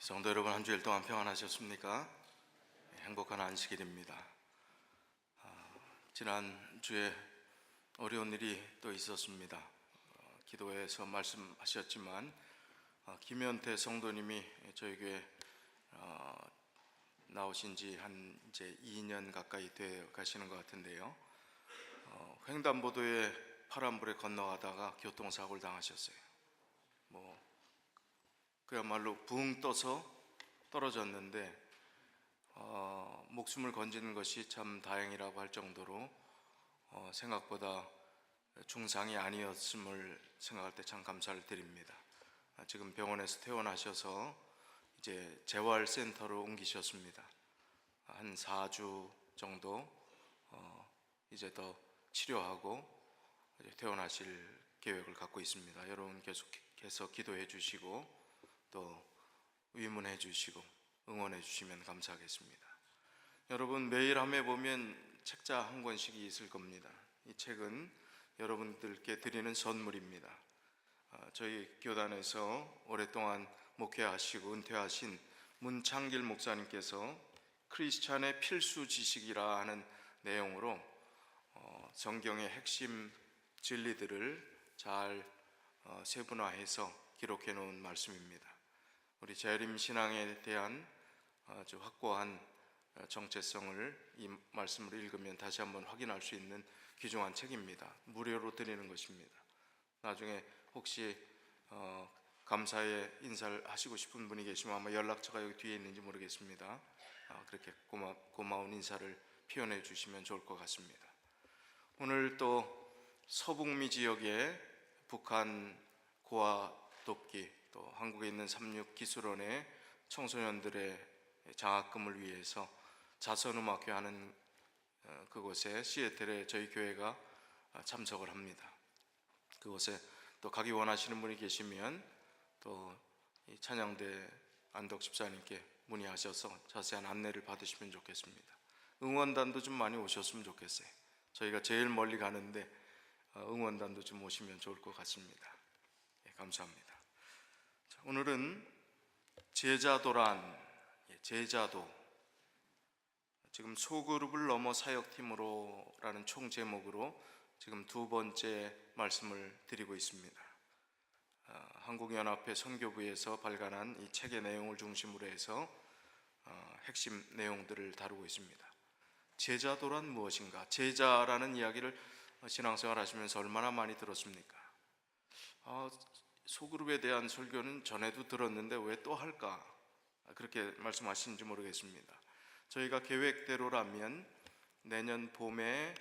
성도 여러분, 한 주일 동안 평안하셨습니까? 행복한 안식일입니다. 지난주에 어려운 일이 또 있었습니다. 기도회에서 말씀하셨지만 김현태 성도님이 저희 교회 나오신 지 이제 2년 가까이 되어 가시는 것 같은데요. 횡단보도에 파란불에 건너가다가 교통사고를 당하셨어요. 그야말로 붕 떠서 떨어졌는데 목숨을 건지는 것이 참 다행이라고 할 정도로 생각보다 중상이 아니었음을 생각할 때 참 감사를 드립니다. 지금 병원에서 퇴원하셔서 이제 재활센터로 옮기셨습니다. 한 4주 정도 이제 더 치료하고 이제 퇴원하실 계획을 갖고 있습니다. 여러분 계속해서 기도해 주시고 또 위문해 주시고 응원해 주시면 감사하겠습니다. 여러분, 매일 함에 보면 책자 한 권씩이 있을 겁니다. 이 책은 여러분들께 드리는 선물입니다. 저희 교단에서 오랫동안 목회하시고 은퇴하신 문창길 목사님께서 크리스찬의 필수 지식이라 하는 내용으로 성경의 핵심 진리들을 잘 세분화해서 기록해 놓은 말씀입니다. 우리 재림 신앙에 대한 아주 확고한 정체성을 이 말씀을 읽으면 다시 한번 확인할 수 있는 귀중한 책입니다. 무료로 드리는 것입니다. 나중에 혹시 감사의 인사를 하시고 싶은 분이 계시면 아마 연락처가 여기 뒤에 있는지 모르겠습니다. 그렇게 고마운 인사를 표현해 주시면 좋을 것 같습니다. 오늘 또 서북미 지역의 북한 고아 돕기, 또 한국에 있는 삼육기술원의 청소년들의 장학금을 위해서 자선음악회 하는 그곳에 시애틀에 저희 교회가 참석을 합니다. 그곳에 또 가기 원하시는 분이 계시면 또 이 찬양대 안덕 집사님께 문의하셔서 자세한 안내를 받으시면 좋겠습니다. 응원단도 좀 많이 오셨으면 좋겠어요. 저희가 제일 멀리 가는데 응원단도 좀 오시면 좋을 것 같습니다. 감사합니다. 오늘은 제자도란, 제자도, 지금 소그룹을 넘어 사역팀으로 라는 총 제목으로 지금 두 번째 말씀을 드리고 있습니다. 한국연합회 선교부에서 발간한 이 책의 내용을 중심으로 해서 핵심 내용들을 다루고 있습니다. 제자도란 무엇인가? 제자라는 이야기를 신앙생활 하시면서 얼마나 많이 들었습니까? 소그룹에 대한 설교는 전에도 들었는데 왜 또 할까? 그렇게 말씀하시는지 모르겠습니다. 저희가 계획대로라면 내년 봄에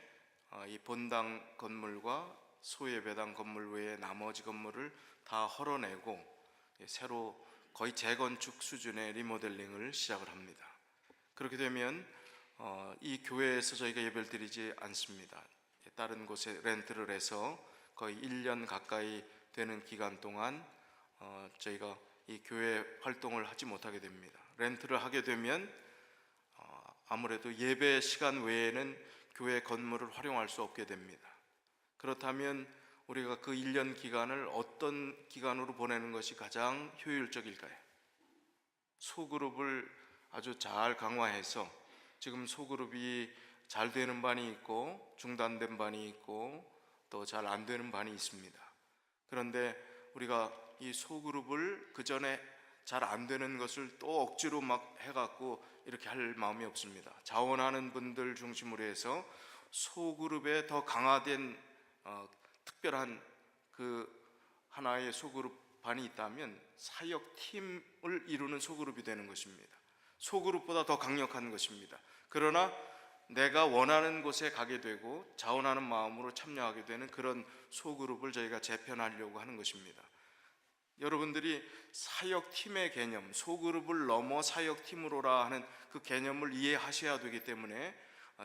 이 본당 건물과 소예배당 건물 외에 나머지 건물을 다 헐어내고 새로 거의 재건축 수준의 리모델링을 시작을 합니다. 그렇게 되면 이 교회에서 저희가 예배를 드리지 않습니다. 다른 곳에 렌트를 해서 거의 1년 가까이 되는 기간 동안 저희가 이 교회 활동을 하지 못하게 됩니다. 렌트를 하게 되면 아무래도 예배 시간 외에는 교회 건물을 활용할 수 없게 됩니다. 그렇다면 우리가 그 1년 기간을 어떤 기간으로 보내는 것이 가장 효율적일까요? 소그룹을 아주 잘 강화해서, 지금 소그룹이 잘 되는 반이 있고 중단된 반이 있고 또 잘 안 되는 반이 있습니다. 그런데 우리가 이 소그룹을 그 전에 잘 안 되는 것을 또 억지로 막 해갖고 이렇게 할 마음이 없습니다. 자원하는 분들 중심으로 해서 소그룹에 더 강화된 특별한 그 하나의 소그룹 반이 있다면 사역팀을 이루는 소그룹이 되는 것입니다. 소그룹보다 더 강력한 것입니다. 그러나 내가 원하는 곳에 가게 되고 자원하는 마음으로 참여하게 되는 그런 소그룹을 저희가 재편하려고 하는 것입니다. 여러분들이 사역팀의 개념, 소그룹을 넘어 사역팀으로라 하는 그 개념을 이해하셔야 되기 때문에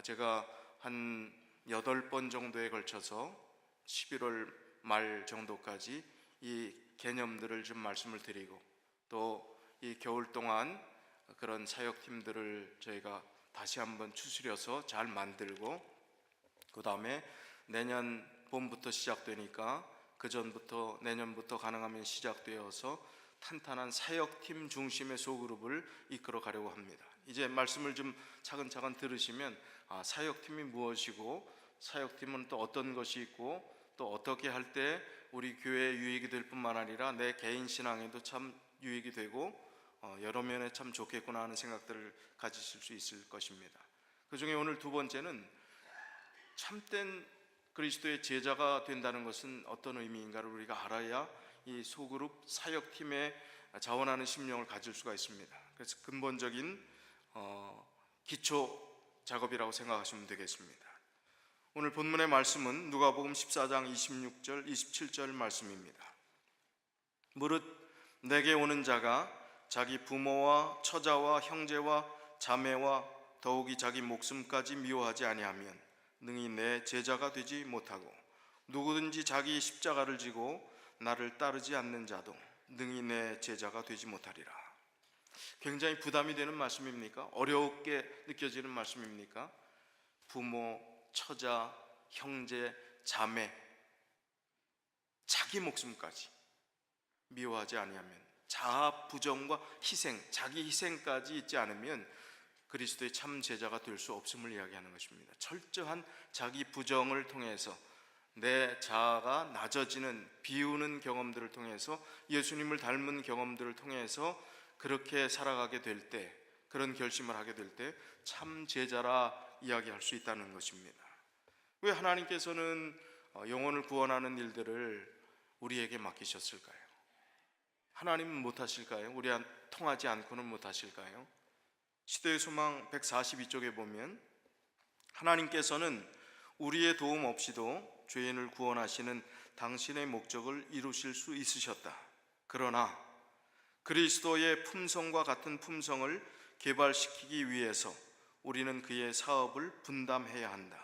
제가 한 8번 정도에 걸쳐서 11월 말 정도까지 이 개념들을 좀 말씀을 드리고, 또 이 겨울 동안 그런 사역팀들을 저희가 다시 한번 추스려서 잘 만들고, 그 다음에 내년 봄부터 시작되니까 그 전부터 내년부터 가능하면 시작되어서 탄탄한 사역팀 중심의 소그룹을 이끌어 가려고 합니다. 이제 말씀을 좀 차근차근 들으시면 사역팀이 무엇이고 사역팀은 또 어떤 것이 있고 또 어떻게 할 때 우리 교회에 유익이 될 뿐만 아니라 내 개인 신앙에도 참 유익이 되고 여러 면에 참 좋겠구나 하는 생각들을 가지실 수 있을 것입니다. 그 중에 오늘 두 번째는 참된 그리스도의 제자가 된다는 것은 어떤 의미인가를 우리가 알아야 이 소그룹 사역팀에 자원하는 심령을 가질 수가 있습니다. 그래서 근본적인 기초 작업이라고 생각하시면 되겠습니다. 오늘 본문의 말씀은 누가복음 14장 26절 27절 말씀입니다. 무릇 내게 오는 자가 자기 부모와 처자와 형제와 자매와 더욱이 자기 목숨까지 미워하지 아니하면 능히 내 제자가 되지 못하고 누구든지 자기 십자가를 지고 나를 따르지 않는 자도 능히 내 제자가 되지 못하리라. 굉장히 부담이 되는 말씀입니까? 어렵게 느껴지는 말씀입니까? 부모, 처자, 형제, 자매, 자기 목숨까지 미워하지 아니하면, 자아 부정과 희생, 자기 희생까지 있지 않으면 그리스도의 참 제자가 될 수 없음을 이야기하는 것입니다. 철저한 자기 부정을 통해서 내 자아가 낮아지는, 비우는 경험들을 통해서, 예수님을 닮은 경험들을 통해서 그렇게 살아가게 될 때, 그런 결심을 하게 될 때 참 제자라 이야기할 수 있다는 것입니다. 왜 하나님께서는 영혼을 구원하는 일들을 우리에게 맡기셨을까요? 하나님은 못하실까요? 우리와 통하지 않고는 못하실까요? 시대의 소망 142쪽에 보면 하나님께서는 우리의 도움 없이도 죄인을 구원하시는 당신의 목적을 이루실 수 있으셨다. 그러나 그리스도의 품성과 같은 품성을 개발시키기 위해서 우리는 그의 사업을 분담해야 한다.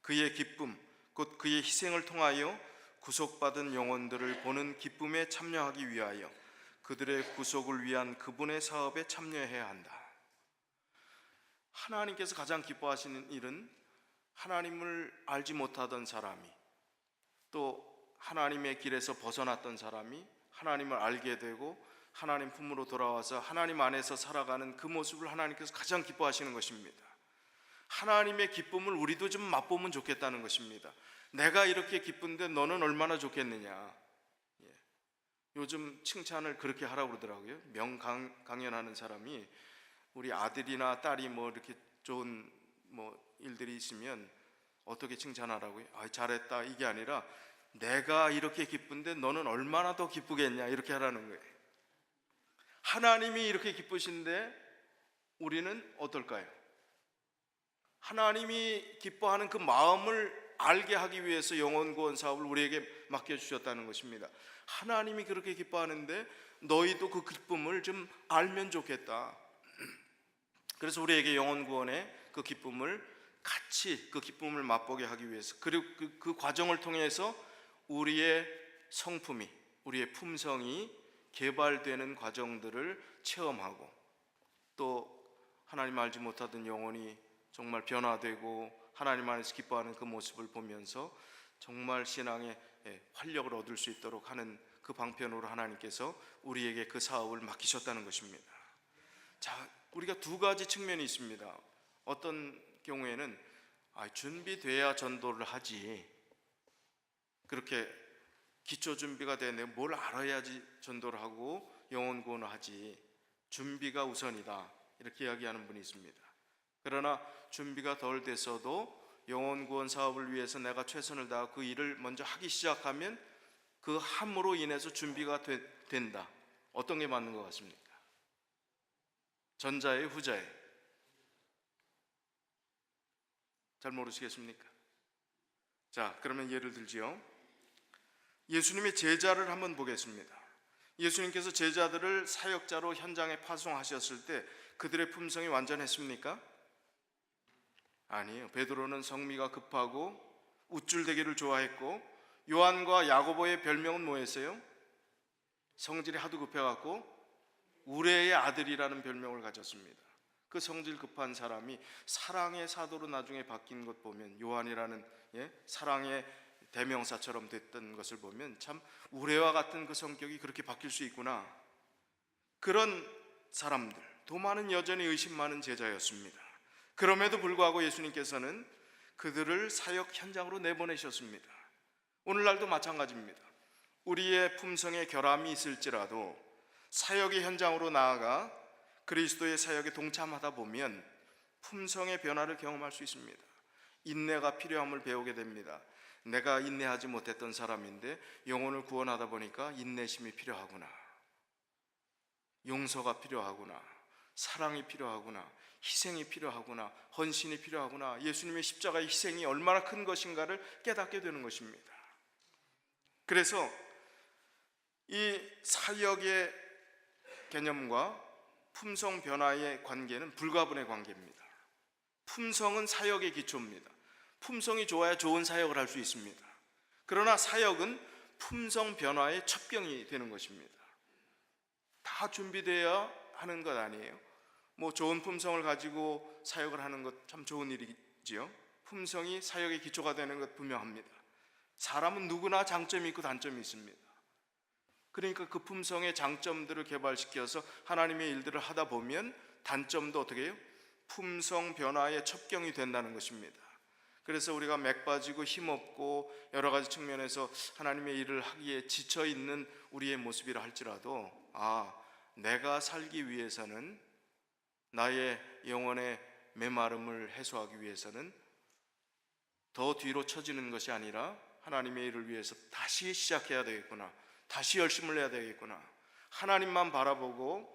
그의 기쁨, 곧 그의 희생을 통하여 구속받은 영혼들을 보는 기쁨에 참여하기 위하여 그들의 구속을 위한 그분의 사업에 참여해야 한다. 하나님께서 가장 기뻐하시는 일은 하나님을 알지 못하던 사람이, 또 하나님의 길에서 벗어났던 사람이 하나님을 알게 되고 하나님 품으로 돌아와서 하나님 안에서 살아가는 그 모습을 하나님께서 가장 기뻐하시는 것입니다. 하나님의 기쁨을 우리도 좀 맛보면 좋겠다는 것입니다. 내가 이렇게 기쁜데 너는 얼마나 좋겠느냐. 요즘 칭찬을 그렇게 하라고 그러더라고요. 명강연하는 사람이 우리 아들이나 딸이 뭐 이렇게 좋은 일들이 있으면 어떻게 칭찬하라고요? 잘했다, 이게 아니라 내가 이렇게 기쁜데 너는 얼마나 더 기쁘겠냐, 이렇게 하라는 거예요. 하나님이 이렇게 기쁘신데 우리는 어떨까요? 하나님이 기뻐하는 그 마음을 알게 하기 위해서 영혼 구원 사업을 우리에게 맡겨주셨다는 것입니다. 하나님이 그렇게 기뻐하는데 너희도 그 기쁨을 좀 알면 좋겠다. 그래서 우리에게 영혼 구원의 그 기쁨을 같이, 그 기쁨을 맛보게 하기 위해서, 그리고 그 과정을 통해서 우리의 성품이, 우리의 품성이 개발되는 과정들을 체험하고, 또 하나님 알지 못하던 영혼이 정말 변화되고 하나님 안에서 기뻐하는 그 모습을 보면서 정말 신앙의 활력을 얻을 수 있도록 하는 그 방편으로 하나님께서 우리에게 그 사업을 맡기셨다는 것입니다. 자, 우리가 두 가지 측면이 있습니다. 어떤 경우에는 준비돼야 전도를 하지, 그렇게 기초 준비가 되네, 뭘 알아야지 전도를 하고 영혼 구원을 하지, 준비가 우선이다, 이렇게 이야기하는 분이 있습니다. 그러나 준비가 덜 됐어도 영혼 구원 사업을 위해서 내가 최선을 다하고 그 일을 먼저 하기 시작하면 그 함으로 인해서 준비가 된다. 어떤 게 맞는 것 같습니까? 전자의, 후자의? 잘 모르시겠습니까? 자, 그러면 예를 들지요. 예수님의 제자를 한번 보겠습니다. 예수님께서 제자들을 사역자로 현장에 파송하셨을 때 그들의 품성이 완전했습니까? 아니에요. 베드로는 성미가 급하고 우쭐대기를 좋아했고, 요한과 야고보의 별명은 뭐였어요? 성질이 하도 급해갖고 우레의 아들이라는 별명을 가졌습니다. 그 성질 급한 사람이 사랑의 사도로 나중에 바뀐 것 보면, 요한이라는 사랑의 대명사처럼 됐던 것을 보면 참 우레와 같은 그 성격이 그렇게 바뀔 수 있구나. 그런 사람들, 도마는 여전히 의심 많은 제자였습니다. 그럼에도 불구하고 예수님께서는 그들을 사역 현장으로 내보내셨습니다. 오늘날도 마찬가지입니다. 우리의 품성에 결함이 있을지라도 사역의 현장으로 나아가 그리스도의 사역에 동참하다 보면 품성의 변화를 경험할 수 있습니다. 인내가 필요함을 배우게 됩니다. 내가 인내하지 못했던 사람인데 영혼을 구원하다 보니까 인내심이 필요하구나, 용서가 필요하구나, 사랑이 필요하구나, 희생이 필요하구나, 헌신이 필요하구나, 예수님의 십자가의 희생이 얼마나 큰 것인가를 깨닫게 되는 것입니다. 그래서 이 사역의 개념과 품성 변화의 관계는 불가분의 관계입니다. 품성은 사역의 기초입니다. 품성이 좋아야 좋은 사역을 할 수 있습니다. 그러나 사역은 품성 변화의 첩경이 되는 것입니다. 다 준비되어야 하는 것 아니에요. 좋은 품성을 가지고 사역을 하는 것 참 좋은 일이지요. 품성이 사역의 기초가 되는 것 분명합니다. 사람은 누구나 장점이 있고 단점이 있습니다. 그러니까 그 품성의 장점들을 개발시켜서 하나님의 일들을 하다 보면 단점도 어떻게 해요? 품성 변화의 첩경이 된다는 것입니다. 그래서 우리가 맥 빠지고 힘없고 여러 가지 측면에서 하나님의 일을 하기에 지쳐있는 우리의 모습이라 할지라도 내가 살기 위해서는, 나의 영혼의 메마름을 해소하기 위해서는 더 뒤로 처지는 것이 아니라 하나님의 일을 위해서 다시 시작해야 되겠구나, 다시 열심을 내야 되겠구나, 하나님만 바라보고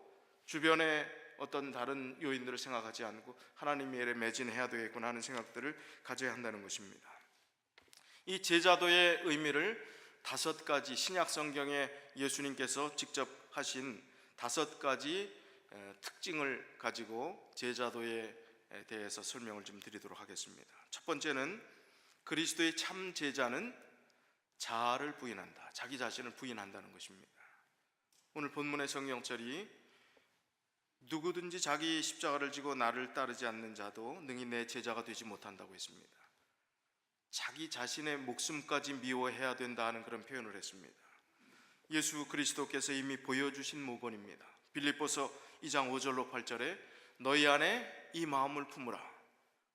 주변에 어떤 다른 요인들을 생각하지 않고 하나님의 일에 매진해야 되겠구나 하는 생각들을 가져야 한다는 것입니다. 이 제자도의 의미를 5가지, 신약 성경에 예수님께서 직접 하신 5가지 특징을 가지고 제자도에 대해서 설명을 좀 드리도록 하겠습니다. 첫 번째는 그리스도의 참 제자는 자아를 부인한다, 자기 자신을 부인한다는 것입니다. 오늘 본문의 성경절이 누구든지 자기 십자가를 지고 나를 따르지 않는 자도 능히 내 제자가 되지 못한다고 했습니다. 자기 자신의 목숨까지 미워해야 된다 하는 그런 표현을 했습니다. 예수 그리스도께서 이미 보여주신 모본입니다. 빌립보서 2장 5절로 8절에 너희 안에 이 마음을 품으라,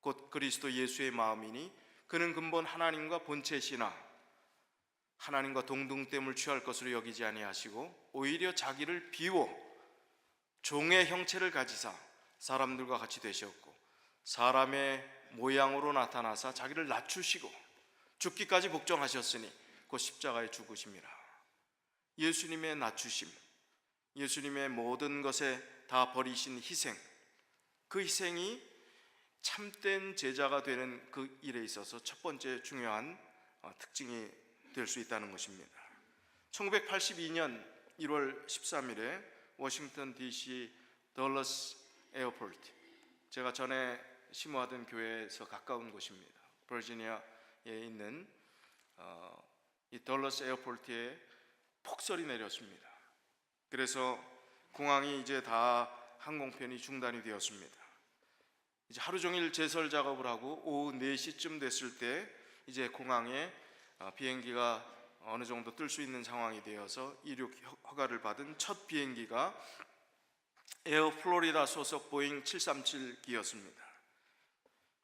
곧 그리스도 예수의 마음이니 그는 근본 하나님과 본체시나 하나님과 동등됨을 취할 것으로 여기지 아니하시고 오히려 자기를 비워 종의 형체를 가지사 사람들과 같이 되셨고 사람의 모양으로 나타나사 자기를 낮추시고 죽기까지 복종하셨으니 곧 십자가에 죽으심이라. 예수님의 낮추심, 예수님의 모든 것에 다 버리신 희생, 그 희생이 참된 제자가 되는 그 일에 있어서 첫 번째 중요한 특징이 될 수 있다는 것입니다. 1982년 1월 13일에 워싱턴 DC 덜러스 에어포트, 제가 전에 심호하던 교회에서 가까운 곳입니다. 버지니아에 있는 이 덜러스 에어포트에 폭설이 내렸습니다. 그래서 공항이 이제 다 항공편이 중단이 되었습니다. 이제 하루 종일 제설 작업을 하고 오후 4시쯤 됐을 때 이제 공항에 비행기가 어느 정도 뜰 수 있는 상황이 되어서 이륙 허가를 받은 첫 비행기가 에어 플로리다 소속 보잉 737기였습니다.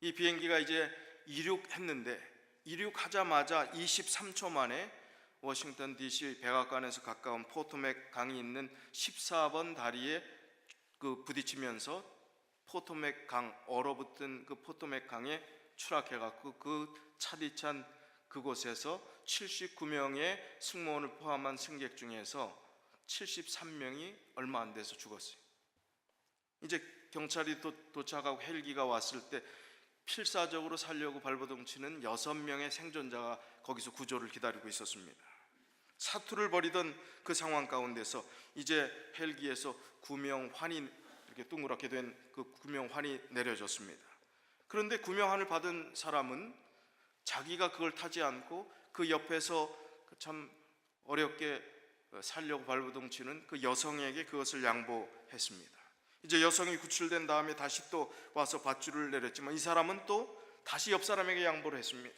이 비행기가 이제 이륙했는데 이륙하자마자 23초 만에 워싱턴 DC 백악관에서 가까운 포토맥 강이 있는 14번 다리에 부딪히면서 포토맥 강, 얼어붙은 그 포토맥 강에 추락해갖고 그 차디찬 그곳에서 79명의 승무원을 포함한 승객 중에서 73명이 얼마 안 돼서 죽었어요. 이제 경찰이 도착하고 헬기가 왔을 때 필사적으로 살려고 발버둥치는 6명의 생존자가 거기서 구조를 기다리고 있었습니다. 사투를 벌이던 그 상황 가운데서 이제 헬기에서 구명환이 이렇게 둥그렇게 된 그 구명환이 내려졌습니다. 그런데 구명환을 받은 사람은 자기가 그걸 타지 않고 그 옆에서 참 어렵게 살려고 발버둥치는 그 여성에게 그것을 양보했습니다. 이제 여성이 구출된 다음에 다시 또 와서 밧줄을 내렸지만 이 사람은 또 다시 옆 사람에게 양보를 했습니다.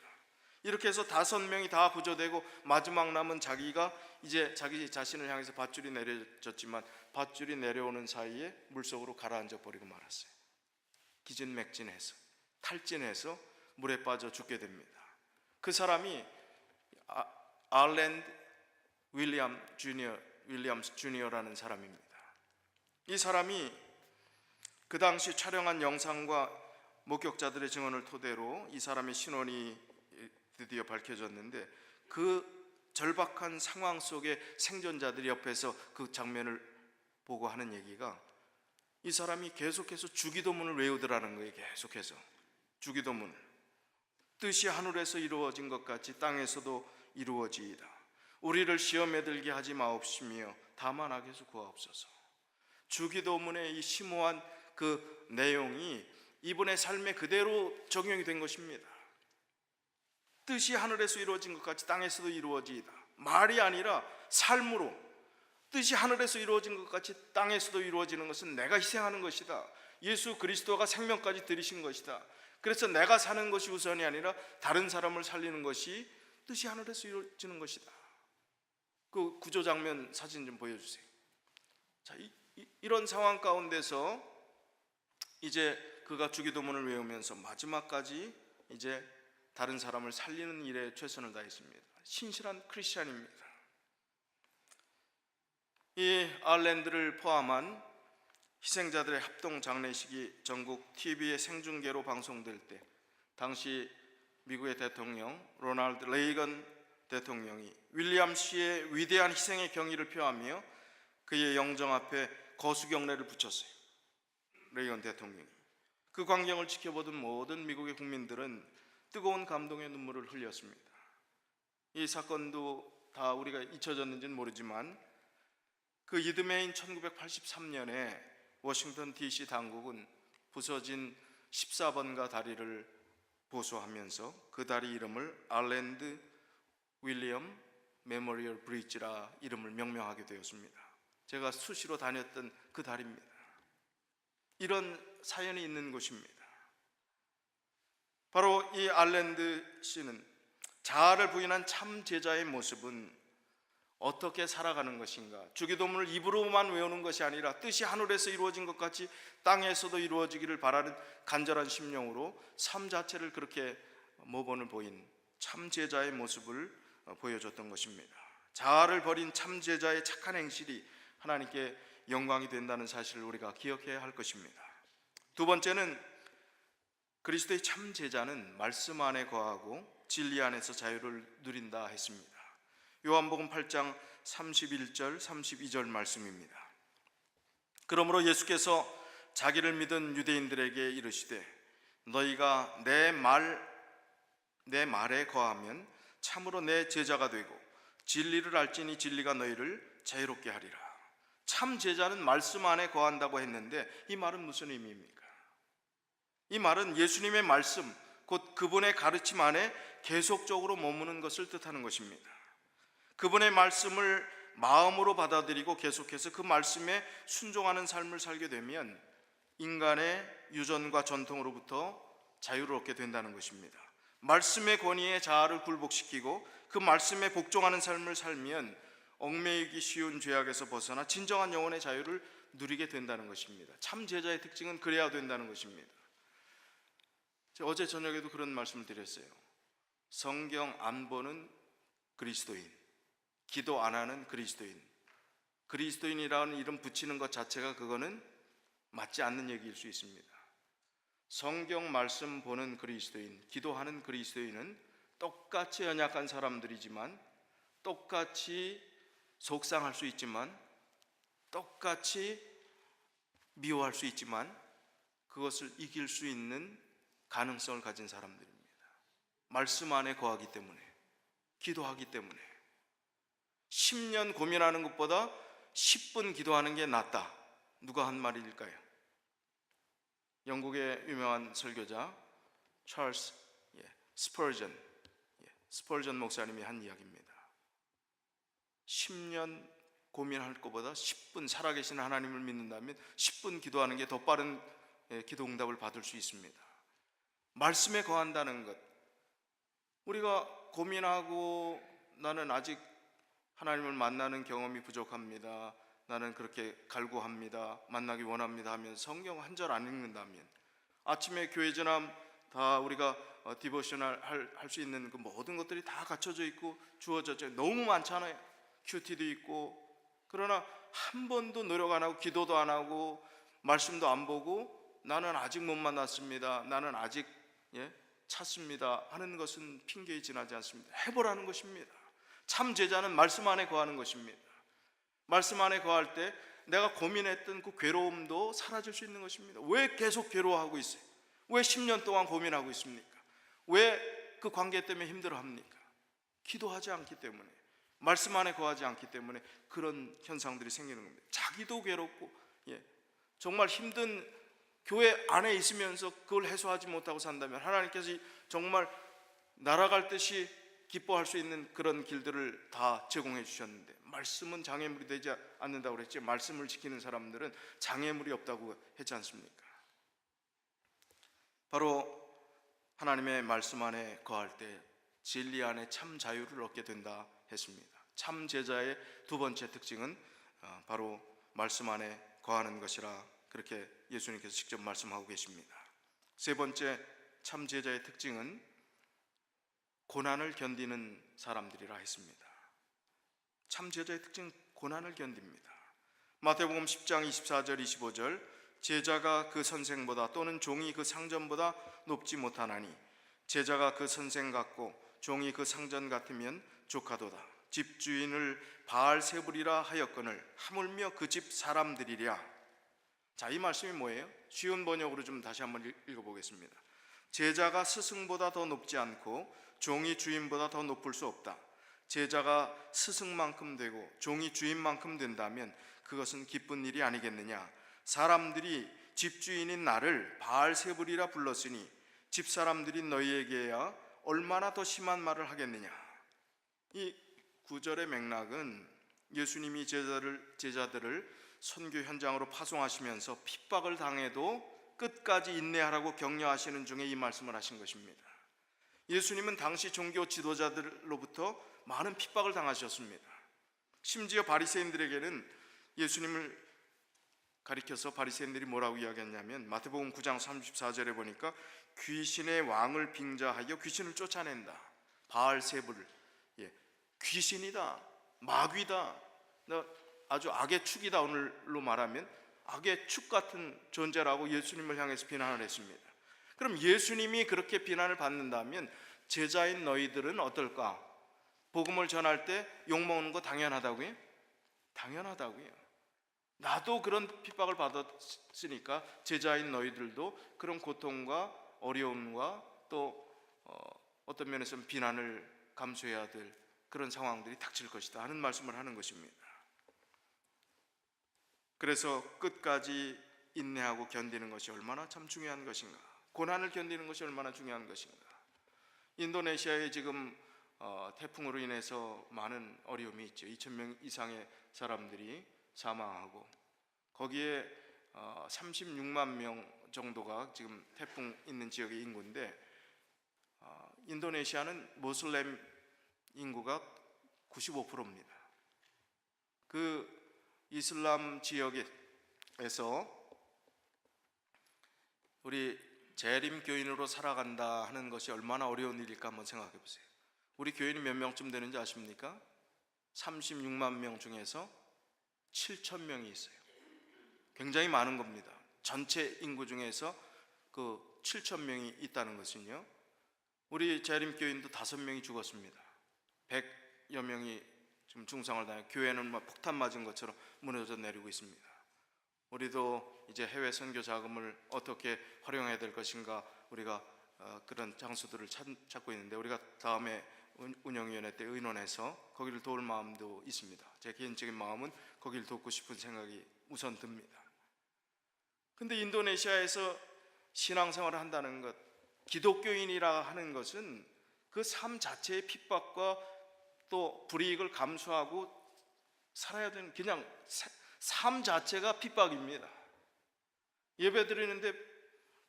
이렇게 해서 5명이 다 구조되고 마지막 남은 자기가 이제 자기 자신을 향해서 밧줄이 내려졌지만 밧줄이 내려오는 사이에 물속으로 가라앉아 버리고 말았어요. 기진맥진해서 탈진해서 물에 빠져 죽게 됩니다. 그 사람이 알랜드 윌리엄스 주니어라는 사람입니다. 이 사람이 그 당시 촬영한 영상과 목격자들의 증언을 토대로 이 사람의 신원이 드디어 밝혀졌는데, 그 절박한 상황 속에 생존자들이 옆에서 그 장면을 보고 하는 얘기가, 이 사람이 계속해서 주기도문을 외우더라는 거예요. 계속해서 주기도문. 뜻이 하늘에서 이루어진 것 같이 땅에서도 이루어지이다. 우리를 시험에 들게 하지 마옵시며 다만 악에서 구하옵소서. 주기도문의 이 심오한 그 내용이 이분의 삶에 그대로 적용이 된 것입니다. 뜻이 하늘에서 이루어진 것 같이 땅에서도 이루어지이다. 말이 아니라 삶으로, 뜻이 하늘에서 이루어진 것 같이 땅에서도 이루어지는 것은 내가 희생하는 것이다. 예수 그리스도가 생명까지 들이신 것이다. 그래서 내가 사는 것이 우선이 아니라 다른 사람을 살리는 것이 뜻이 하늘에서 이루어지는 것이다. 그 구조 장면 사진 좀 보여주세요. 자, 이런 상황 가운데서 이제 그가 주기도문을 외우면서 마지막까지 이제 다른 사람을 살리는 일에 최선을 다했습니다. 신실한 크리스찬입니다. 이 아일랜드를 포함한 희생자들의 합동 장례식이 전국 TV의 생중계로 방송될 때, 당시 미국의 대통령 로널드 레이건 대통령이 윌리엄 씨의 위대한 희생의 경의를 표하며 그의 영정 앞에 거수경례를 붙였어요. 레이건 대통령이. 그 광경을 지켜보던 모든 미국의 국민들은 뜨거운 감동의 눈물을 흘렸습니다. 이 사건도 다 우리가 잊혀졌는지는 모르지만 그 이듬해인 1983년에 워싱턴 DC 당국은 부서진 14번가 다리를 보수하면서 그 다리 이름을 알랜드 윌리엄 메모리얼 브리지라 이름을 명명하게 되었습니다. 제가 수시로 다녔던 그 다리입니다. 이런 사연이 있는 곳입니다. 바로 이 알랜드 씨는 자아를 부인한 참 제자의 모습은 어떻게 살아가는 것인가? 주기도문을 입으로만 외우는 것이 아니라 뜻이 하늘에서 이루어진 것 같이 땅에서도 이루어지기를 바라는 간절한 심령으로 삶 자체를 그렇게 모범을 보인 참 제자의 모습을 보여줬던 것입니다. 자아를 버린 참 제자의 착한 행실이 하나님께 영광이 된다는 사실을 우리가 기억해야 할 것입니다. 두 번째는 그리스도의 참 제자는 말씀 안에 거하고 진리 안에서 자유를 누린다 했습니다. 요한복음 8장 31절 32절 말씀입니다. 그러므로 예수께서 자기를 믿은 유대인들에게 이르시되 너희가 내 말에 거하면 참으로 내 제자가 되고 진리를 알지니 진리가 너희를 자유롭게 하리라. 참 제자는 말씀 안에 거한다고 했는데 이 말은 무슨 의미입니까? 이 말은 예수님의 말씀, 곧 그분의 가르침 안에 계속적으로 머무는 것을 뜻하는 것입니다. 그분의 말씀을 마음으로 받아들이고 계속해서 그 말씀에 순종하는 삶을 살게 되면 인간의 유전과 전통으로부터 자유를 얻게 된다는 것입니다. 말씀의 권위에 자아를 굴복시키고 그 말씀에 복종하는 삶을 살면 얽매이기 쉬운 죄악에서 벗어나 진정한 영혼의 자유를 누리게 된다는 것입니다. 참 제자의 특징은 그래야 된다는 것입니다. 어제 저녁에도 그런 말씀을 드렸어요. 성경 안 보는 그리스도인, 기도 안 하는 그리스도인, 그리스도인이라는 이름 붙이는 것 자체가 그거는 맞지 않는 얘기일 수 있습니다. 성경 말씀 보는 그리스도인, 기도하는 그리스도인은 똑같이 연약한 사람들이지만, 똑같이 속상할 수 있지만, 똑같이 미워할 수 있지만 그것을 이길 수 있는 가능성을 가진 사람들입니다. 말씀 안에 거하기 때문에, 기도하기 때문에 10년 고민하는 것보다 10분 기도하는 게 낫다. 누가 한 말일까요? 영국의 유명한 설교자 찰스 스펄전 목사님이 한 이야기입니다. 10년 고민할 것보다 10분 살아계신 하나님을 믿는다면 10분 기도하는 게 더 빠른 기도 응답을 받을 수 있습니다. 말씀에 거한다는 것, 우리가 고민하고 나는 아직 하나님을 만나는 경험이 부족합니다, 나는 그렇게 갈구합니다, 만나기 원합니다 하면 성경 한 절 안 읽는다면, 아침에 교회 전함 다 우리가 디보셔널 할 수 있는 그 모든 것들이 다 갖춰져 있고 주어졌죠. 너무 많잖아요. 큐티도 있고. 그러나 한 번도 노력 안 하고 기도도 안 하고 말씀도 안 보고 나는 아직 못 만났습니다, 나는 아직 찾습니다 하는 것은 핑계에 지나지 않습니다. 해보라는 것입니다. 참 제자는 말씀 안에 거하는 것입니다. 말씀 안에 거할 때 내가 고민했던 그 괴로움도 사라질 수 있는 것입니다. 왜 계속 괴로워하고 있어요? 왜 10년 동안 고민하고 있습니까? 왜 그 관계 때문에 힘들어합니까? 기도하지 않기 때문에, 말씀 안에 거하지 않기 때문에 그런 현상들이 생기는 겁니다. 자기도 괴롭고 정말 힘든 교회 안에 있으면서 그걸 해소하지 못하고 산다면 하나님께서 정말 날아갈 듯이 기뻐할 수 있는 그런 길들을 다 제공해 주셨는데, 말씀은 장애물이 되지 않는다고 그랬지, 말씀을 지키는 사람들은 장애물이 없다고 했지 않습니까? 바로 하나님의 말씀 안에 거할 때 진리 안에 참 자유를 얻게 된다 했습니다. 참 제자의 두 번째 특징은 바로 말씀 안에 거하는 것이라 그렇게 예수님께서 직접 말씀하고 계십니다. 세 번째 참 제자의 특징은 고난을 견디는 사람들이라 했습니다. 참 제자의 특징은 고난을 견딥니다. 마태복음 10장 24절 25절, 제자가 그 선생보다 또는 종이 그 상전보다 높지 못하나니 제자가 그 선생 같고 종이 그 상전 같으면 족하도다. 집주인을 바알세불이라 하였거늘 하물며 그 집 사람들이랴. 자, 이 말씀이 뭐예요? 쉬운 번역으로 좀 다시 한번 읽어보겠습니다. 제자가 스승보다 더 높지 않고 종이 주인보다 더 높을 수 없다. 제자가 스승만큼 되고 종이 주인만큼 된다면 그것은 기쁜 일이 아니겠느냐. 사람들이 집주인인 나를 바알세불이라 불렀으니 집사람들인 너희에게야 얼마나 더 심한 말을 하겠느냐. 이 구절의 맥락은 예수님이 제자들을 선교 현장으로 파송하시면서 핍박을 당해도 끝까지 인내하라고 격려하시는 중에 이 말씀을 하신 것입니다. 예수님은 당시 종교 지도자들로부터 많은 핍박을 당하셨습니다. 심지어 바리새인들에게는 예수님을 가리켜서 바리새인들이 뭐라고 이야기했냐면, 마태복음 9장 34절에 보니까 귀신의 왕을 빙자하여 귀신을 쫓아낸다. 바알세불, 귀신이다, 마귀다, 아주 악의 축이다. 오늘로 말하면 악의 축 같은 존재라고 예수님을 향해서 비난을 했습니다. 그럼 예수님이 그렇게 비난을 받는다면 제자인 너희들은 어떨까? 복음을 전할 때 욕먹는 거 당연하다고요? 당연하다고요. 나도 그런 핍박을 받았으니까 제자인 너희들도 그런 고통과 어려움과 또 어떤 면에서는 비난을 감수해야 될 그런 상황들이 닥칠 것이다 하는 말씀을 하는 것입니다. 그래서 끝까지 인내하고 견디는 것이 얼마나 참 중요한 것인가, 고난을 견디는 것이 얼마나 중요한 것인가. 인도네시아에 지금 태풍으로 인해서 많은 어려움이 있죠. 2,000명 이상의 사람들이 사망하고 거기에 36만 명 정도가 지금 태풍 있는 지역의 인구인데, 인도네시아는 모슬렘 인구가 95%입니다. 그 이슬람 지역에서 우리 재림 교인으로 살아간다 하는 것이 얼마나 어려운 일일까 한번 생각해 보세요. 우리 교인이 몇 명쯤 되는지 아십니까? 36만 명 중에서 7,000명이 있어요. 굉장히 많은 겁니다. 전체 인구 중에서 그 7,000명이 있다는 것은요, 우리 재림교인도 5명이 죽었습니다. 100여 명이 지금 중상을 당해 교회는 막 폭탄 맞은 것처럼 무너져 내리고 있습니다. 우리도 이제 해외 선교 자금을 어떻게 활용해야 될 것인가, 우리가 그런 장소들을 찾고 있는데, 우리가 다음에 운영위원회 때 의논해서 거기를 도울 마음도 있습니다. 제 개인적인 마음은 거기를 돕고 싶은 생각이 우선 듭니다. 근데 인도네시아에서 신앙생활을 한다는 것, 기독교인이라 하는 것은 그 삶 자체의 핍박과 또 불이익을 감수하고 살아야 되는, 그냥 삶 자체가 핍박입니다. 예배 드리는데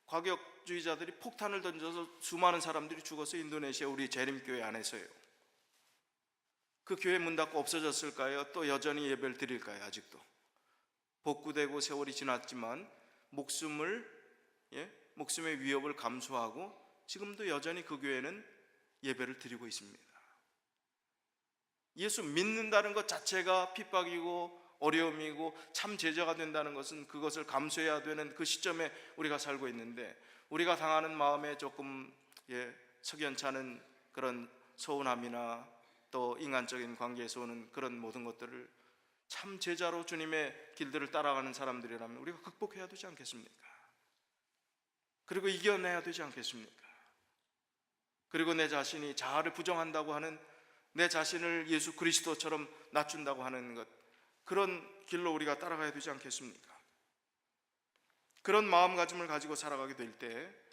과격주의자들이 폭탄을 던져서 수많은 사람들이 죽어서 인도네시아 우리 재림교회 안에서요. 그 교회 문 닫고 없어졌을까요? 또 여전히 예배를 드릴까요? 아직도 복구되고 세월이 지났지만 목숨의 위협을 감수하고 지금도 여전히 그 교회는 예배를 드리고 있습니다. 예수 믿는다는 것 자체가 핍박이고 어려움이고 참 제자가 된다는 것은 그것을 감수해야 되는 그 시점에 우리가 살고 있는데, 우리가 당하는 마음에 조금 석연치 않은 그런 서운함이나 또 인간적인 관계에서 오는 그런 모든 것들을 참 제자로 주님의 길들을 따라가는 사람들이라면 우리가 극복해야 되지 않겠습니까? 그리고 이겨내야 되지 않겠습니까? 그리고 내 자신이 자아를 부정한다고 하는, 내 자신을 예수 그리스도처럼 낮춘다고 하는 것, 그런 길로 우리가 따라가야 되지 않겠습니까? 그런 마음가짐을 가지고 살아가게 될 때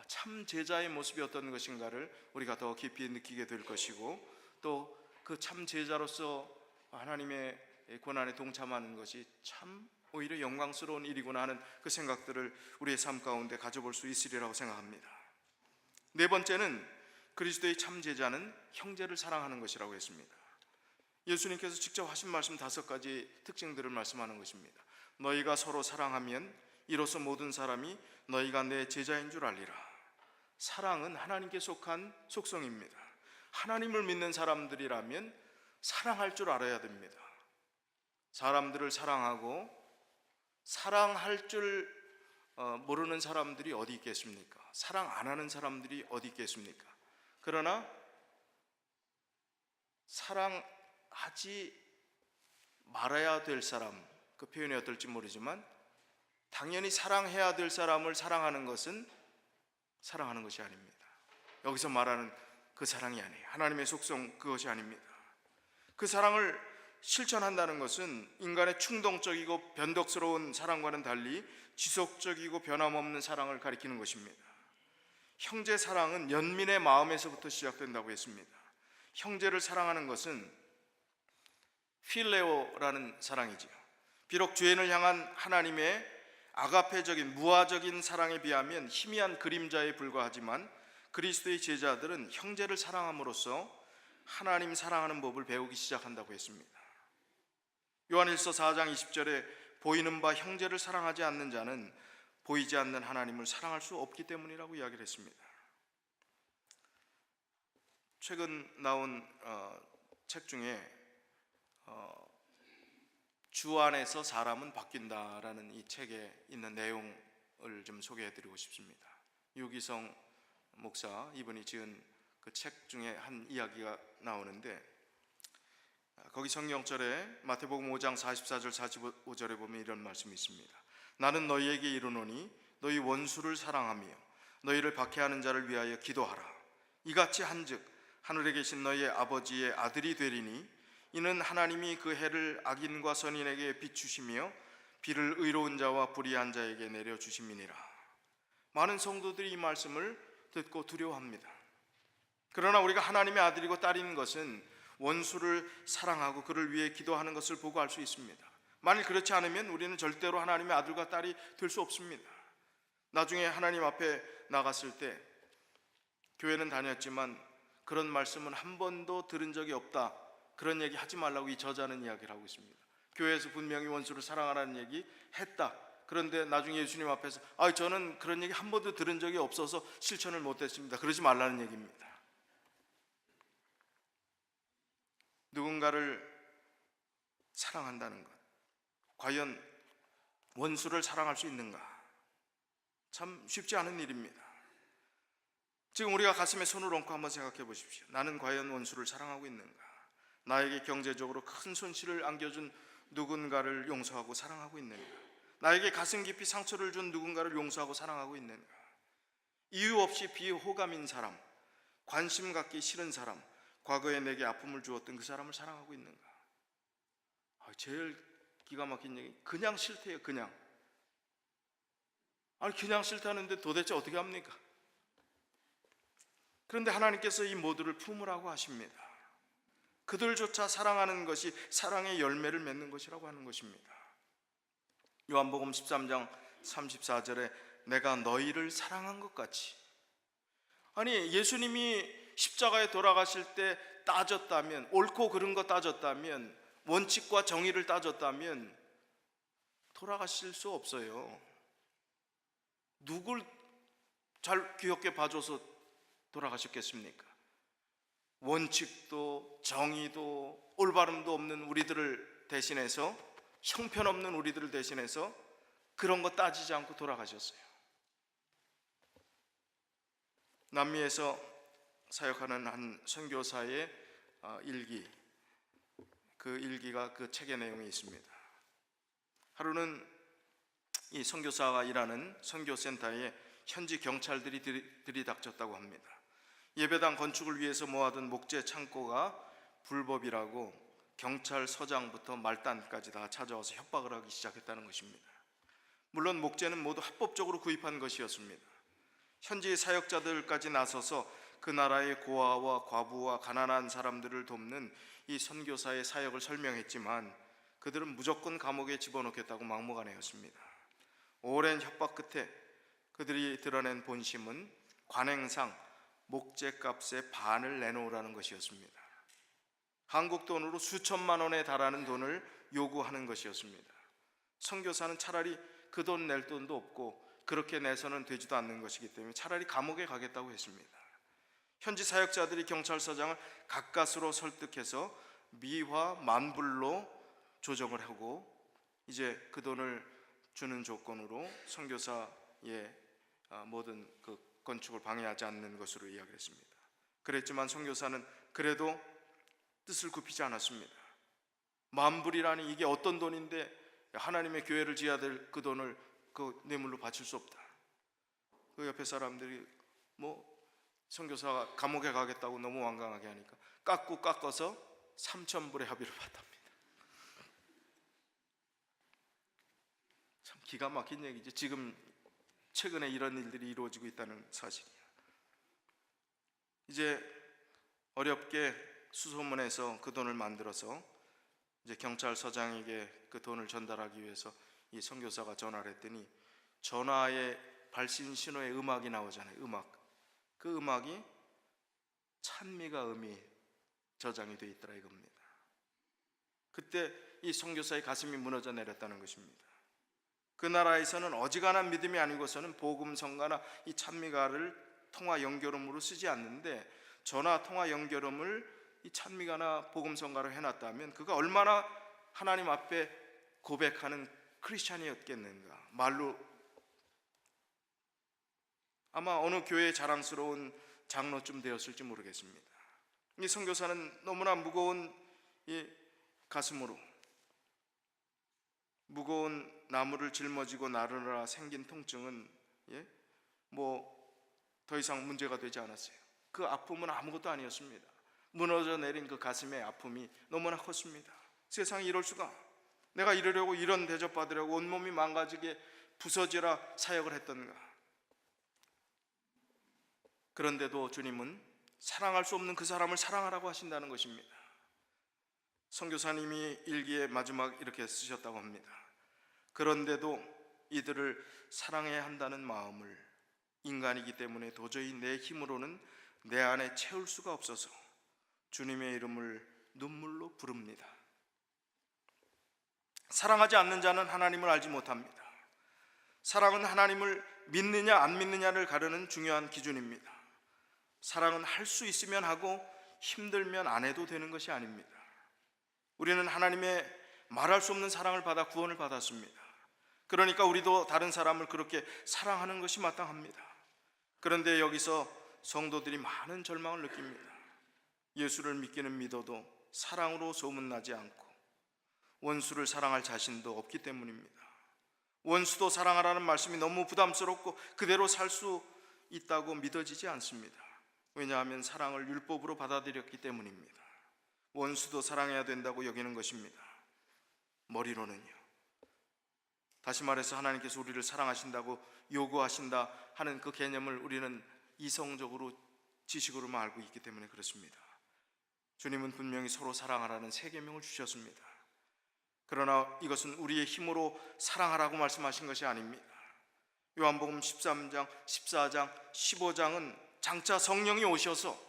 참 제자의 모습이 어떤 것인가를 우리가 더 깊이 느끼게 될 것이고, 또 그 참 제자로서 하나님의 고난에 동참하는 것이 참 오히려 영광스러운 일이구나 하는 그 생각들을 우리의 삶 가운데 가져볼 수 있으리라고 생각합니다. 네 번째는 그리스도의 참 제자는 형제를 사랑하는 것이라고 했습니다. 예수님께서 직접 하신 말씀 5가지 특징들을 말씀하는 것입니다. 너희가 서로 사랑하면 이로써 모든 사람이 너희가 내 제자인 줄 알리라. 사랑은 하나님께 속한 속성입니다. 하나님을 믿는 사람들이라면 사랑할 줄 알아야 됩니다. 사람들을 사랑하고 사랑할 줄 모르는 사람들이 어디 있겠습니까? 사랑 안 하는 사람들이 어디 있겠습니까? 그러나 사랑하지 말아야 될 사람, 그 표현이 어떨지 모르지만 당연히 사랑해야 될 사람을 사랑하는 것은 사랑하는 것이 아닙니다. 여기서 말하는 그 사랑이 아니에요. 하나님의 속성, 그것이 아닙니다. 그 사랑을 실천한다는 것은 인간의 충동적이고 변덕스러운 사랑과는 달리 지속적이고 변함없는 사랑을 가리키는 것입니다. 형제 사랑은 연민의 마음에서부터 시작된다고 했습니다. 형제를 사랑하는 것은 필레오라는 사랑이지요. 비록 죄인을 향한 하나님의 아가페적인 무아적인 사랑에 비하면 희미한 그림자에 불과하지만 그리스도의 제자들은 형제를 사랑함으로써 하나님 사랑하는 법을 배우기 시작한다고 했습니다. 요한일서 4장 20절에 보이는 바 형제를 사랑하지 않는 자는 보이지 않는 하나님을 사랑할 수 없기 때문이라고 이야기를 했습니다. 최근 나온 책 중에 주 안에서 사람은 바뀐다라는 이 책에 있는 내용을 좀 소개해드리고 싶습니다. 유기성 목사, 이분이 지은 그 책 중에 한 이야기가 나오는데, 거기 성경절에 마태복음 5장 44절 45절에 보면 이런 말씀이 있습니다. 나는 너희에게 이르노니 너희 원수를 사랑하며 너희를 박해하는 자를 위하여 기도하라. 이같이 한즉 하늘에 계신 너희의 아버지의 아들이 되리니 이는 하나님이 그 해를 악인과 선인에게 비추시며 비를 의로운 자와 불의한 자에게 내려주심이니라. 많은 성도들이 이 말씀을 듣고 두려워합니다. 그러나 우리가 하나님의 아들이고 딸인 것은 원수를 사랑하고 그를 위해 기도하는 것을 보고 알 수 있습니다. 만일 그렇지 않으면 우리는 절대로 하나님의 아들과 딸이 될 수 없습니다. 나중에 하나님 앞에 나갔을 때 교회는 다녔지만 그런 말씀은 한 번도 들은 적이 없다, 그런 얘기 하지 말라고 이 저자는 이야기를 하고 있습니다. 교회에서 분명히 원수를 사랑하라는 얘기 했다. 그런데 나중에 예수님 앞에서 저는 그런 얘기 한 번도 들은 적이 없어서 실천을 못했습니다. 그러지 말라는 얘기입니다. 누군가를 사랑한다는 것, 과연 원수를 사랑할 수 있는가? 참 쉽지 않은 일입니다. 지금 우리가 가슴에 손을 얹고 한번 생각해 보십시오. 나는 과연 원수를 사랑하고 있는가? 나에게 경제적으로 큰 손실을 안겨준 누군가를 용서하고 사랑하고 있는가? 나에게 가슴 깊이 상처를 준 누군가를 용서하고 사랑하고 있는가? 이유 없이 비호감인 사람, 관심 갖기 싫은 사람, 과거에 내게 아픔을 주었던 그 사람을 사랑하고 있는가? 제일 기가 막힌 얘기, 그냥 싫대요. 그냥 싫다는데 도대체 어떻게 합니까? 그런데 하나님께서 이 모두를 품으라고 하십니다. 그들조차 사랑하는 것이 사랑의 열매를 맺는 것이라고 하는 것입니다. 요한복음 13장 34절에 내가 너희를 사랑한 것 같이. 아니, 예수님이 십자가에 돌아가실 때 따졌다면, 옳고 그른 거 따졌다면, 원칙과 정의를 따졌다면 돌아가실 수 없어요. 누굴 잘 귀엽게 봐줘서 돌아가셨겠습니까? 원칙도 정의도 올바름도 없는 우리들을 대신해서, 형편없는 우리들을 대신해서 그런 거 따지지 않고 돌아가셨어요. 남미에서 사역하는 한 선교사의 일기, 그 일기가 그 책의 내용에 있습니다. 하루는 이 선교사가 일하는 선교센터에 현지 경찰들이 들이닥쳤다고 합니다. 예배당 건축을 위해서 모아둔 목재 창고가 불법이라고 경찰서장부터 말단까지 다 찾아와서 협박을 하기 시작했다는 것입니다. 물론 목재는 모두 합법적으로 구입한 것이었습니다. 현지 사역자들까지 나서서 그 나라의 고아와 과부와 가난한 사람들을 돕는 이 선교사의 사역을 설명했지만 그들은 무조건 감옥에 집어넣겠다고 막무가내였습니다. 오랜 협박 끝에 그들이 드러낸 본심은 관행상 목재값의 반을 내놓으라는 것이었습니다. 한국 돈으로 수천만 원에 달하는 돈을 요구하는 것이었습니다. 선교사는 차라리 그 돈 낼 돈도 없고 그렇게 내서는 되지도 않는 것이기 때문에 차라리 감옥에 가겠다고 했습니다. 현지 사역자들이 경찰서장을 가까스로 설득해서 미화 만불로 조정을 하고 이제 그 돈을 주는 조건으로 선교사의 모든 그 건축을 방해하지 않는 것으로 이야기를 했습니다. 그랬지만 선교사는 그래도 뜻을 굽히지 않았습니다. 만불이라니 이게 어떤 돈인데 하나님의 교회를 지어야 될 그 돈을 그 뇌물로 바칠 수 없다. 그 옆에 사람들이 선교사가 감옥에 가겠다고 너무 완강하게 하니까 깎아서 3,000불의 합의를 받답니다. 참 기가 막힌 얘기지. 지금 최근에 이런 일들이 이루어지고 있다는 사실이야. 이제 어렵게 수소문해서 그 돈을 만들어서 이제 경찰서장에게 그 돈을 전달하기 위해서 이 선교사가 전화를 했더니 전화에 발신 신호의 음악이 나오잖아요. 그 음악이 찬미가 음이 저장이 되어 있더라 이겁니다. 그때 이 선교사의 가슴이 무너져 내렸다는 것입니다. 그 나라에서는 어지간한 믿음이 아니고서는 복음성가나 이 찬미가를 통화 연결음으로 쓰지 않는데 전화 통화 연결음을 이 찬미가나 복음성가로 해놨다면 그가 얼마나 하나님 앞에 고백하는 크리스찬이었겠는가. 말로 아마 어느 교회의 자랑스러운 장로쯤 되었을지 모르겠습니다. 이 선교사는 너무나 무거운 이 가슴으로 무거운 나무를 짊어지고 나르느라 생긴 통증은 더 이상 문제가 되지 않았어요. 그 아픔은 아무것도 아니었습니다. 무너져 내린 그 가슴의 아픔이 너무나 컸습니다. 세상에 이럴 수가. 내가 이러려고 이런 대접받으려고 온몸이 망가지게 부서지라 사역을 했던가. 그런데도 주님은 사랑할 수 없는 그 사람을 사랑하라고 하신다는 것입니다. 선교사님이 일기의 마지막 이렇게 쓰셨다고 합니다. 그런데도 이들을 사랑해야 한다는 마음을 인간이기 때문에 도저히 내 힘으로는 내 안에 채울 수가 없어서 주님의 이름을 눈물로 부릅니다. 사랑하지 않는 자는 하나님을 알지 못합니다. 사랑은 하나님을 믿느냐 안 믿느냐를 가르는 중요한 기준입니다. 사랑은 할 수 있으면 하고 힘들면 안 해도 되는 것이 아닙니다. 우리는 하나님의 말할 수 없는 사랑을 받아 구원을 받았습니다. 그러니까 우리도 다른 사람을 그렇게 사랑하는 것이 마땅합니다. 그런데 여기서 성도들이 많은 절망을 느낍니다. 예수를 믿기는 믿어도 사랑으로 소문나지 않고 원수를 사랑할 자신도 없기 때문입니다. 원수도 사랑하라는 말씀이 너무 부담스럽고 그대로 살 수 있다고 믿어지지 않습니다. 왜냐하면 사랑을 율법으로 받아들였기 때문입니다. 원수도 사랑해야 된다고 여기는 것입니다. 머리로는요. 다시 말해서 하나님께서 우리를 사랑하신다고 요구하신다 하는 그 개념을 우리는 이성적으로 지식으로만 알고 있기 때문에 그렇습니다. 주님은 분명히 서로 사랑하라는 세 계명을 주셨습니다. 그러나 이것은 우리의 힘으로 사랑하라고 말씀하신 것이 아닙니다. 요한복음 13장, 14장, 15장은 장차 성령이 오셔서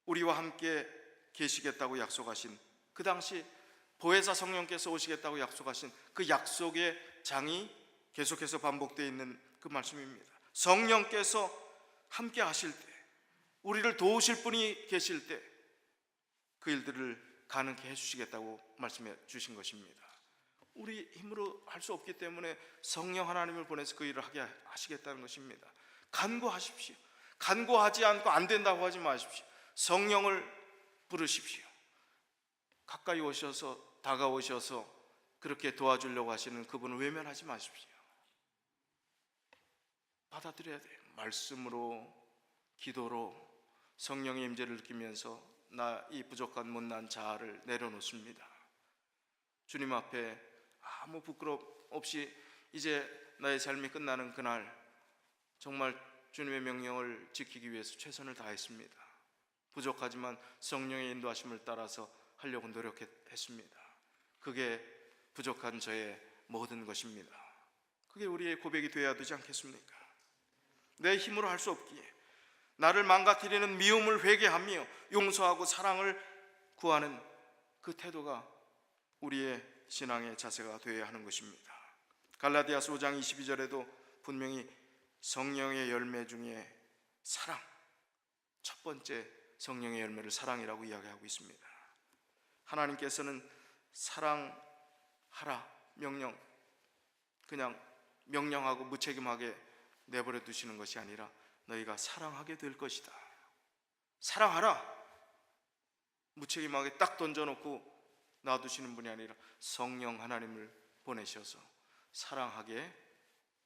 우리와 함께 계시겠다고 약속하신, 그 당시 보혜사 성령께서 오시겠다고 약속하신 그 약속의 장이 계속해서 반복되어 있는 그 말씀입니다. 성령께서 함께 하실 때, 우리를 도우실 분이 계실 때 그 일들을 가능케 해주시겠다고 말씀해 주신 것입니다. 우리 힘으로 할 수 없기 때문에 성령 하나님을 보내서 그 일을 하게 하시겠다는 것입니다. 간구하십시오. 간구하지 않고 안 된다고 하지 마십시오. 성령을 부르십시오. 가까이 오셔서, 다가오셔서 그렇게 도와주려고 하시는 그분을 외면하지 마십시오. 받아들여야 돼요. 말씀으로, 기도로 성령의 임재를 느끼면서 나 이 부족한 못난 자아를 내려놓습니다. 주님 앞에 아무 부끄럼 없이 이제 나의 삶이 끝나는 그날 정말 주님의 명령을 지키기 위해서 최선을 다했습니다. 부족하지만 성령의 인도하심을 따라서 하려고 노력했습니다. 그게 부족한 저의 모든 것입니다. 그게 우리의 고백이 되어야 되지 않겠습니까? 내 힘으로 할 수 없기에 나를 망가뜨리는 미움을 회개하며 용서하고 사랑을 구하는 그 태도가 우리의 신앙의 자세가 되어야 하는 것입니다. 갈라디아서 5장 22절에도 분명히 성령의 열매 중에 사랑, 첫 번째 성령의 열매를 사랑이라고 이야기하고 있습니다. 하나님께서는 사랑하라 명령, 그냥 명령하고 무책임하게 내버려 두시는 것이 아니라 너희가 사랑하게 될 것이다. 사랑하라, 무책임하게 딱 던져놓고 놔두시는 분이 아니라 성령 하나님을 보내셔서 사랑하게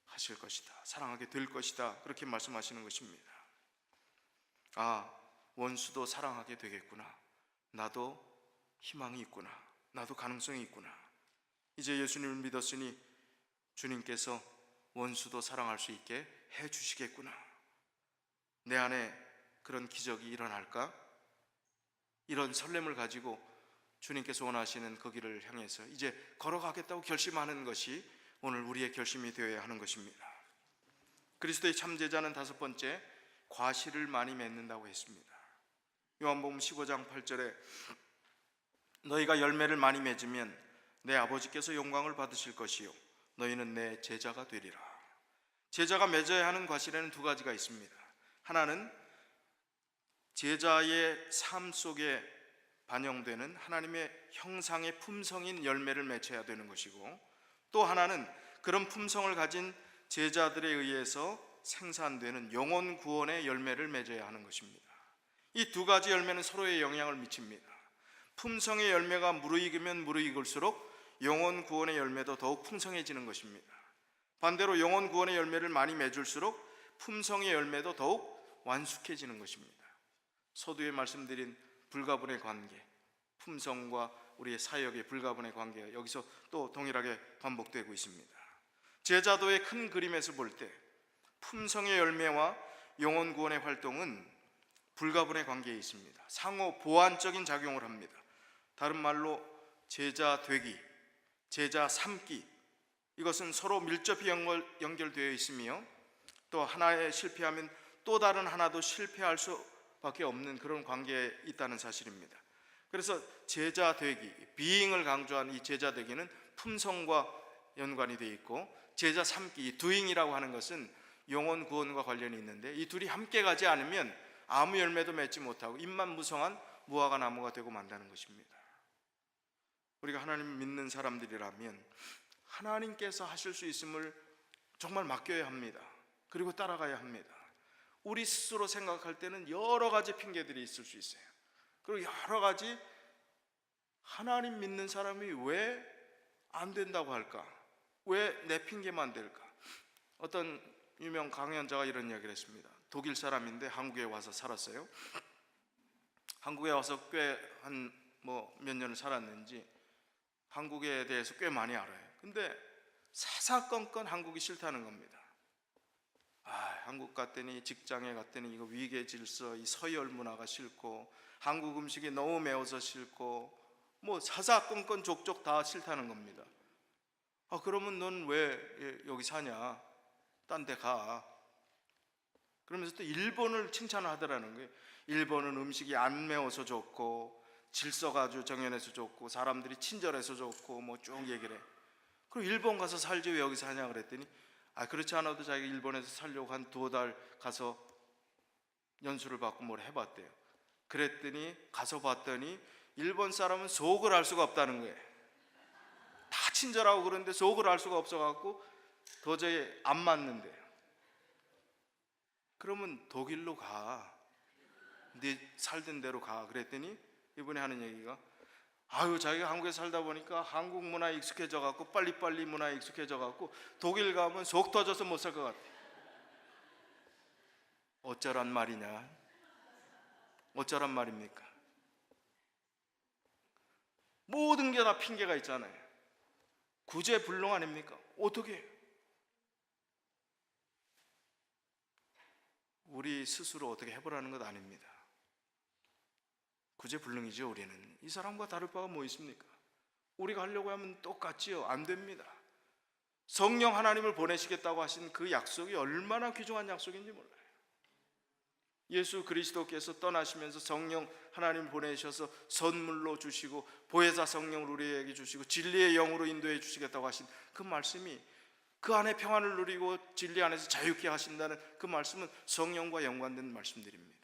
하실 것이다, 사랑하게 될 것이다, 그렇게 말씀하시는 것입니다. 아, 원수도 사랑하게 되겠구나, 나도 희망이 있구나, 나도 가능성이 있구나. 이제 예수님을 믿었으니 주님께서 원수도 사랑할 수 있게 해주시겠구나. 내 안에 그런 기적이 일어날까? 이런 설렘을 가지고 주님께서 원하시는 그 길을 향해서 이제 걸어가겠다고 결심하는 것이 오늘 우리의 결심이 되어야 하는 것입니다. 그리스도의 참제자는 다섯 번째, 과실을 많이 맺는다고 했습니다. 요한복음 15장 8절에 너희가 열매를 많이 맺으면 내 아버지께서 영광을 받으실 것이요 너희는 내 제자가 되리라. 제자가 맺어야 하는 과실에는 두 가지가 있습니다. 하나는 제자의 삶 속에 반영되는 하나님의 형상의 품성인 열매를 맺어야 되는 것이고, 또 하나는 그런 품성을 가진 제자들에 의해서 생산되는 영혼 구원의 열매를 맺어야 하는 것입니다. 이 두 가지 열매는 서로의 영향을 미칩니다. 품성의 열매가 무르익으면 무르익을수록 영혼 구원의 열매도 더욱 풍성해지는 것입니다. 반대로 영혼 구원의 열매를 많이 맺을수록 품성의 열매도 더욱 완숙해지는 것입니다. 서두에 말씀드린 불가분의 관계, 품성과 우리의 사역의 불가분의 관계가 여기서 또 동일하게 반복되고 있습니다. 제자도의 큰 그림에서 볼 때 품성의 열매와 영혼 구원의 활동은 불가분의 관계에 있습니다. 상호 보완적인 작용을 합니다. 다른 말로 제자 되기, 제자 삼기, 이것은 서로 밀접히 연결되어 있으며 또 하나에 실패하면 또 다른 하나도 실패할 수밖에 없는 그런 관계에 있다는 사실입니다. 그래서 제자 되기, 비잉을 강조한 이 제자 되기는 품성과 연관이 되어 있고, 제자 삼기, doing이라고 하는 것은 영혼 구원과 관련이 있는데, 이 둘이 함께 가지 않으면 아무 열매도 맺지 못하고 입만 무성한 무화과 나무가 되고 만다는 것입니다. 우리가 하나님을 믿는 사람들이라면 하나님께서 하실 수 있음을 정말 맡겨야 합니다. 그리고 따라가야 합니다. 우리 스스로 생각할 때는 여러 가지 핑계들이 있을 수 있어요. 그리고 여러 가지 하나님 믿는 사람이 왜 안 된다고 할까? 왜 내 핑계만 될까? 어떤 유명 강연자가 이런 이야기를 했습니다. 독일 사람인데 한국에 와서 살았어요. 한국에 와서 꽤 한 몇 년을 살았는지 한국에 대해서 꽤 많이 알아요. 근데 사사건건 한국이 싫다는 겁니다. 한국 갔더니, 직장에 갔더니 이거 위계 질서, 이 서열 문화가 싫고, 한국 음식이 너무 매워서 싫고, 사사건건 족족 다 싫다는 겁니다. 그러면 넌 왜 여기 사냐? 딴 데 가. 그러면서 또 일본을 칭찬을 하더라는 거예요. 일본은 음식이 안 매워서 좋고 질서가 아주 정연해서 좋고 사람들이 친절해서 좋고 뭐 쭉 얘기를 해. 그럼 일본 가서 살지 왜 여기 사냐 그랬더니 그렇지 않아도 자기가 일본에서 살려고 한 2달 가서 연수를 받고 뭘 해봤대요. 그랬더니 가서 봤더니 일본 사람은 속을 알 수가 없다는 거예요. 다 친절하고 그런데 속을 알 수가 없어갖고 도저히 안 맞는데. 그러면 독일로 가. 네 살던 대로 가. 그랬더니 이분이 하는 얘기가 자기가 한국에 살다 보니까 한국 문화에 익숙해져 갖고 빨리빨리 문화에 익숙해져 갖고 독일 가면 속 터져서 못 살 것 같아. 어쩌란 말이냐? 어쩌란 말입니까? 모든 게 다 핑계가 있잖아요. 구제불능 아닙니까? 어떻게 해요? 우리 스스로 어떻게 해보라는 것 아닙니다. 구제불능이죠. 우리는 이 사람과 다를 바가 뭐 있습니까? 우리가 하려고 하면 똑같지요. 안 됩니다. 성령 하나님을 보내시겠다고 하신 그 약속이 얼마나 귀중한 약속인지 몰라요. 예수 그리스도께서 떠나시면서 성령 하나님을 보내셔서 선물로 주시고 보혜사 성령을 우리에게 주시고 진리의 영으로 인도해 주시겠다고 하신 그 말씀이, 그 안에 평안을 누리고 진리 안에서 자유케 하신다는 그 말씀은 성령과 연관된 말씀들입니다.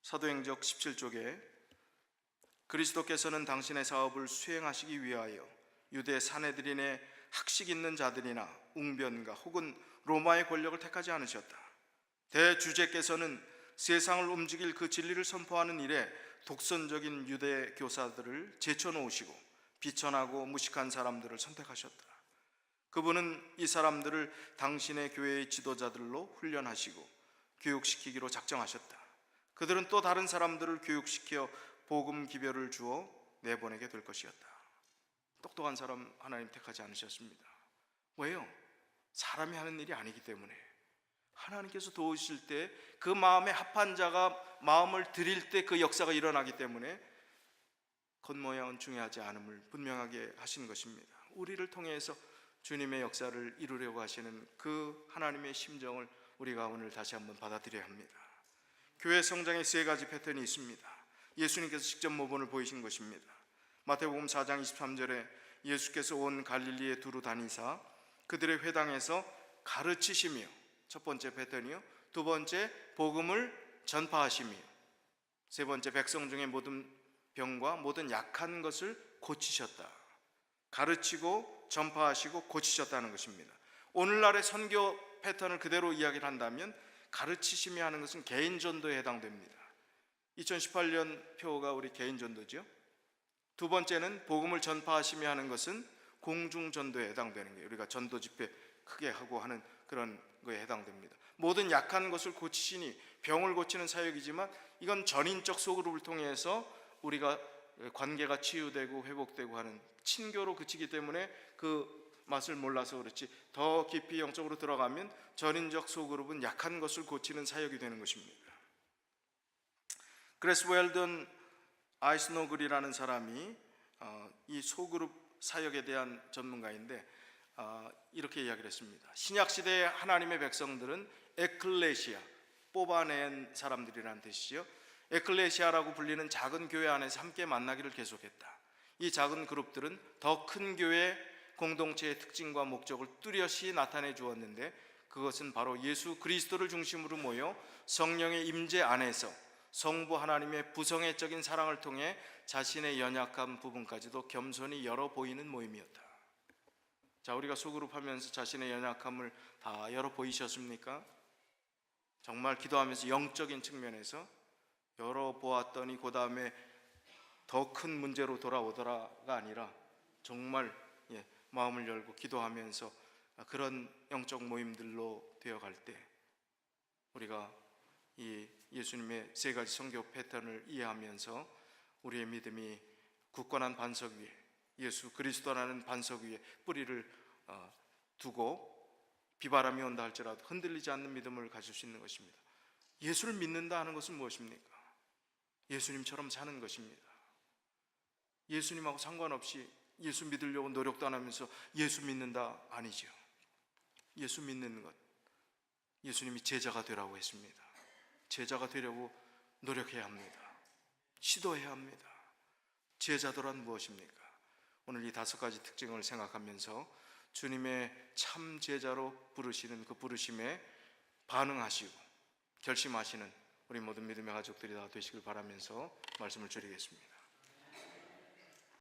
사도행적 17쪽에 그리스도께서는 당신의 사업을 수행하시기 위하여 유대 사내들인의 학식 있는 자들이나 웅변가 혹은 로마의 권력을 택하지 않으셨다. 대주제께서는 세상을 움직일 그 진리를 선포하는 일에 독선적인 유대 교사들을 제쳐놓으시고 비천하고 무식한 사람들을 선택하셨다. 그분은 이 사람들을 당신의 교회의 지도자들로 훈련하시고 교육시키기로 작정하셨다. 그들은 또 다른 사람들을 교육시켜 복음 기별을 주어 내보내게 될 것이었다. 똑똑한 사람 하나님 택하지 않으셨습니다. 왜요? 사람이 하는 일이 아니기 때문에. 하나님께서 도우실 때 그 마음에 합한 자가 마음을 드릴 때 그 역사가 일어나기 때문에 겉모양은 중요하지 않음을 분명하게 하신 것입니다. 우리를 통해서 주님의 역사를 이루려고 하시는 그 하나님의 심정을 우리가 오늘 다시 한번 받아들여야 합니다. 교회 성장의 3가지 패턴이 있습니다. 예수님께서 직접 모본을 보이신 것입니다. 마태복음 4장 23절에 예수께서 온 갈릴리에 두루 다니사 그들의 회당에서 가르치시며, 첫 번째 패턴이요. 두 번째, 복음을 전파하시며, 세 번째, 백성 중에 모든 병과 모든 약한 것을 고치셨다. 가르치고 전파하시고 고치셨다는 것입니다. 오늘날의 선교 패턴을 그대로 이야기를 한다면 가르치시며 하는 것은 개인 전도에 해당됩니다. 2018년 표가 우리 개인 전도죠. 두 번째는 복음을 전파하시며 하는 것은 공중 전도에 해당되는 거예요. 우리가 전도 집회 크게 하고 하는 그런 거에 해당됩니다. 모든 약한 것을 고치시니, 병을 고치는 사역이지만 이건 전인적 소그룹을 통해서 우리가 관계가 치유되고 회복되고 하는 친교로 그치기 때문에 그 맛을 몰라서 그렇지, 더 깊이 영적으로 들어가면 전인적 소그룹은 약한 것을 고치는 사역이 되는 것입니다. 그레스 웰던 아이스노글이라는 사람이 이 소그룹 사역에 대한 전문가인데 이렇게 이야기를 했습니다. 신약시대의 하나님의 백성들은 에클레시아, 뽑아낸 사람들이라는 뜻이죠. 에클레시아라고 불리는 작은 교회 안에서 함께 만나기를 계속했다. 이 작은 그룹들은 더 큰 교회 공동체의 특징과 목적을 뚜렷이 나타내 주었는데, 그것은 바로 예수 그리스도를 중심으로 모여 성령의 임재 안에서 성부 하나님의 부성애적인 사랑을 통해 자신의 연약한 부분까지도 겸손히 열어 보이는 모임이었다. 자, 우리가 소그룹 하면서 자신의 연약함을 다 열어 보이셨습니까? 정말 기도하면서 영적인 측면에서 열어 보았더니 그 다음에 더 큰 문제로 돌아오더라가 아니라 정말 마음을 열고 기도하면서 그런 영적 모임들로 되어갈 때 우리가 이 예수님의 3가지 선교 패턴을 이해하면서 우리의 믿음이 굳건한 반석 위에, 예수 그리스도라는 반석 위에 뿌리를 두고 비바람이 온다 할지라도 흔들리지 않는 믿음을 가질 수 있는 것입니다. 예수를 믿는다 하는 것은 무엇입니까? 예수님처럼 사는 것입니다. 예수님하고 상관없이 예수 믿으려고 노력도 안 하면서 예수 믿는다? 아니죠. 예수 믿는 것, 예수님이 제자가 되라고 했습니다. 제자가 되려고 노력해야 합니다. 시도해야 합니다. 제자도란 무엇입니까? 오늘 이 5가지 특징을 생각하면서 주님의 참 제자로 부르시는 그 부르심에 반응하시고 결심하시는 우리 모든 믿음의 가족들이 다 되시길 바라면서 말씀을 드리겠습니다.